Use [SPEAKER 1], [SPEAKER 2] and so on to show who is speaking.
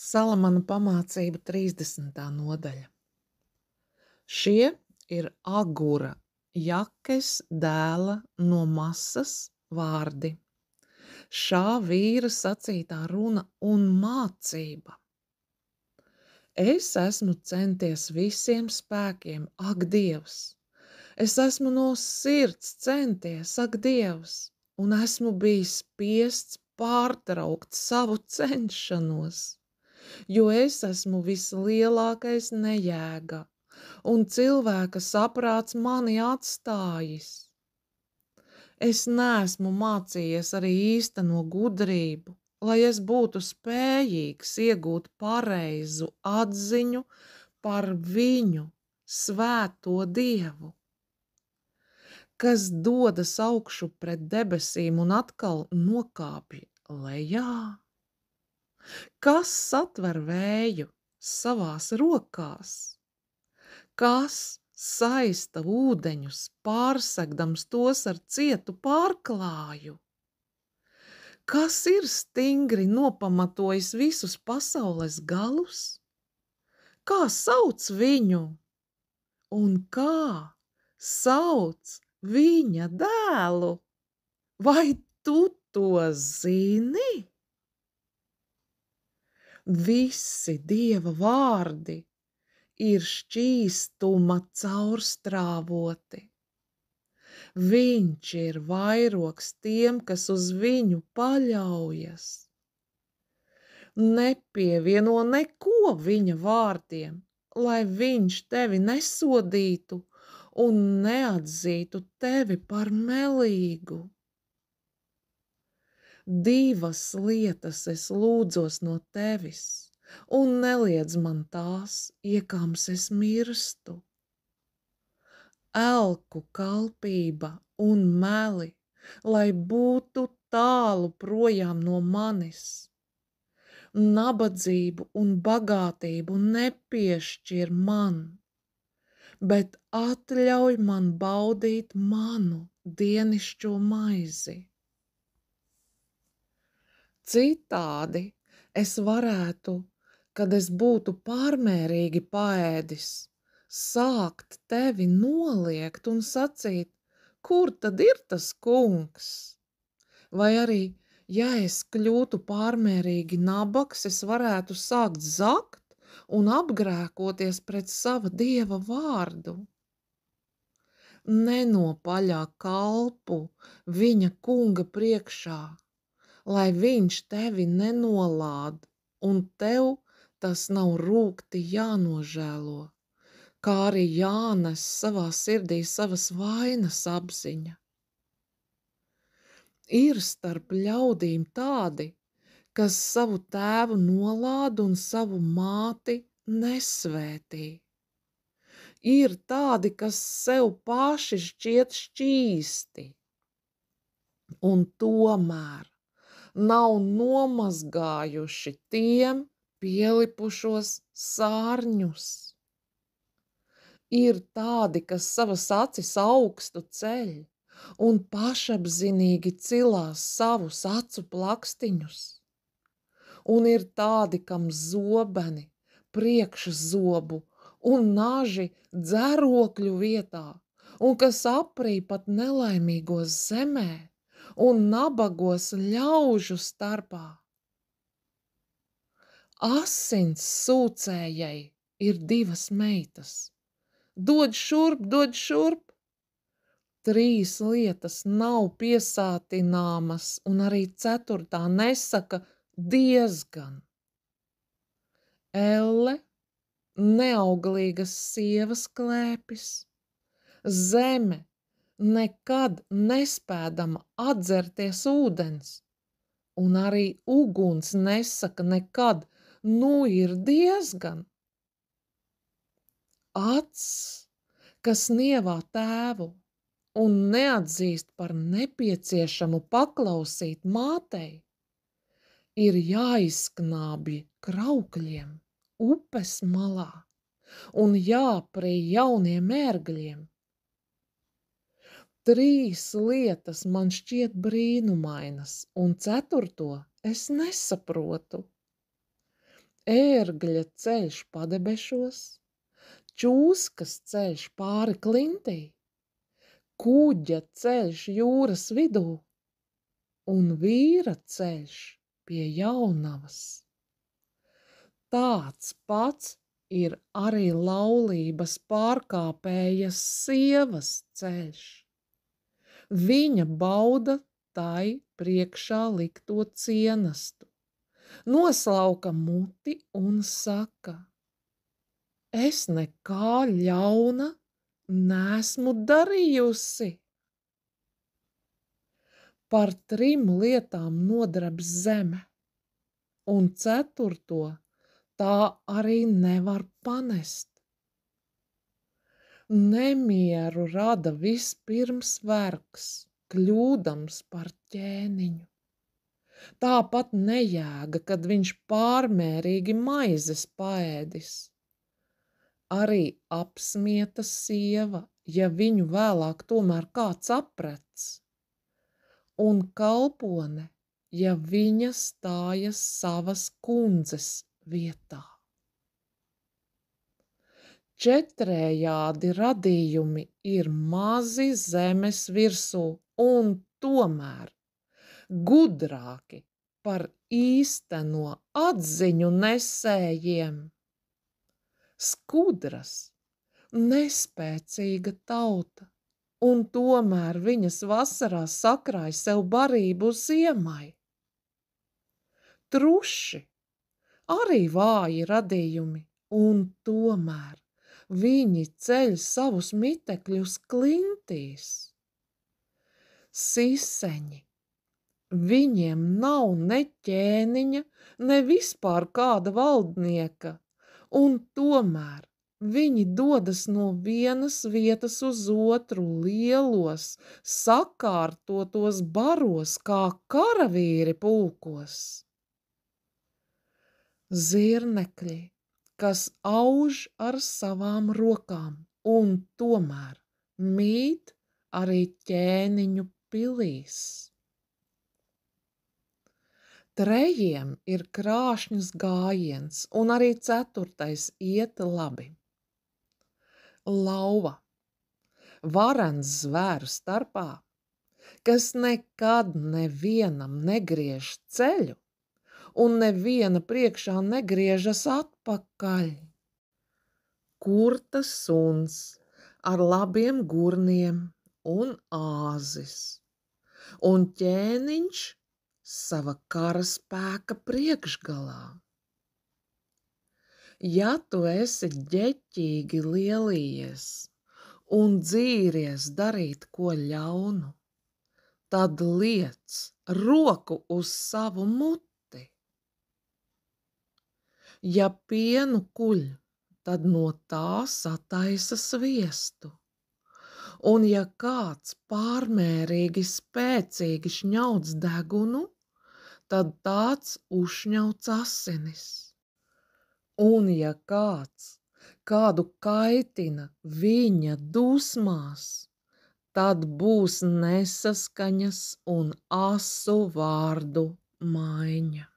[SPEAKER 1] Salamana pamācība 30. nodaļa. Šie ir Agura, Jakes dēla no Masas vārdi. Šā vīra sacītā runa un mācība. Es esmu centies visiem spēkiem, ak, Dievs! Es esmu no sirds centies, ak, Dievs! Un esmu bijis spiests pārtraukt savu cenšanos, jo es esmu vislielākais nejēga, un cilvēka saprāts mani atstājis. Es neesmu mācījies arī īsteno gudrību, lai es būtu spējīgs iegūt pareizu atziņu par viņu, svēto Dievu, kas dodas augšu pret debesīm un atkal nokāpj lejā. Kas satver vēju savās rokās? Kas saista ūdeņus, pārsegdams tos ar cietu pārklāju? Kas ir stingri nopamatojis visus pasaules galus? Kā sauc viņu? Un kā sauc viņa dēlu? Vai tu to zini? Visi Dieva vārdi ir šķīstuma caurstrāvoti. Viņš ir vairogs tiem, kas uz viņu paļaujas. Nepievieno neko viņa vārdiem, lai viņš tevi nesodītu un neatzītu tevi par melīgu. Divas lietas es lūdzos no tevis, un neliedz man tās, iekams es mirstu. Elku kalpība un meli, lai būtu tālu projām no manis. Nabadzību un bagātību nepiešķir man, bet atļauj man baudīt manu dienišķo maizi. Citādi es varētu, kad es būtu pārmērīgi paēdis, sākt tevi noliegt un sacīt, kur tad ir tas kungs? Vai arī, ja es kļūtu pārmērīgi nabags, es varētu sākt zakt un apgrēkoties pret sava Dieva vārdu. Nenopaļā kalpu viņa kunga priekšā, lai viņš tevi nenolād, un tev tas nav rūgti jānožēlo, kā arī jānes savā sirdī savas vainas apziņa. Ir starp ļaudīm tādi, kas savu tēvu nolāda un savu māti nesvētī. Ir tādi, kas sev paši šķiet šķīsti, un tomēr nav nomazgājuši tiem pielipušos sārņus. Ir tādi, kas savas acis augstu ceļ un pašapzinīgi cilās savus acu plakstiņus. Un ir tādi, kam zobeni, priekšzobu un naži dzerokļu vietā, un kas aprī pat nelaimīgos zemē un nabagos ļaužu starpā. Asins sūcējai ir divas meitas. Dod šurp, dod šurp. 3 lietas nav piesātināmas, un arī 4. nesaka diezgan. Elle, neauglīgas sievas klēpis, zeme, nekad nespēdama atzerties ūdens, un arī uguns nesaka nekad, nu ir diezgan. Acs, kas nievā tēvu un neatzīst par nepieciešamu paklausīt mātei, ir jāizknābj kraukļiem upes malā un jāprī jauniem ērgļiem. 3 lietas man šķiet brīnumainas, un 4. es nesaprotu. ērgļa ceļš padebešos, čūskas ceļš pāri klintī, kuģa ceļš jūras vidū un vīra ceļš pie jaunavas. Tāds pats ir arī laulības pārkāpējas sievas ceļš. Viņa bauda tai priekšā likto cienastu, noslauka muti un saka: es nekā ļauna nesmu darījusi. Par 3 lietām nodarbs zeme, un 4. tā arī nevar panest. Nemieru rada vispirms vergs, kļūdams par ķēniņu. Tāpat nejēga, kad viņš pārmērīgi maizes paēdis. Arī apsmieta sieva, ja viņu vēlāk tomēr kāds aprec. Un kalpone, ja viņa stājas savas kundzes vietā. Četrējādi radījumi ir mazi zemes virsū un tomēr gudrāki par īsteno atziņu nesējiem. Skudras, nespēcīga tauta, un tomēr viņas vasarā sakrāj sev barību ziemai. Truši, arī vāji radījumi, un tomēr viņi ceļ savus mitekļus klintīs. Siseņi, viņiem nav ne ķēniņa, ne vispār kāda valdnieka, un tomēr viņi dodas no vienas vietas uz otru lielos, sakārtotos baros kā karavīri pulkos. Zirnekļi, kas auž ar savām rokām, un tomēr mīt arī ķēniņu pilīs. Trejiem ir krāšņs gājiens, un arī 4. iet labi. Lauva, varens zvēru starpā, kas nekad nevienam negriež ceļu, un neviena priekšā negriežas atpakaļ. Kurta suns ar labiem gurniem un āzis, un ķēniņš sava karaspēka priekšgalā. Ja tu esi ģeķīgi lielījies un dzīries darīt ko ļaunu, tad liec roku uz savu muti. Ja pienu kuļ, tad no tā sataisa sviestu. Un ja kāds pārmērīgi spēcīgi šņauc degunu, tad tāds uzšņauc asinis. Un ja kāds kādu kaitina viņa dusmās, tad būs nesaskaņas un asu vārdu maiņa.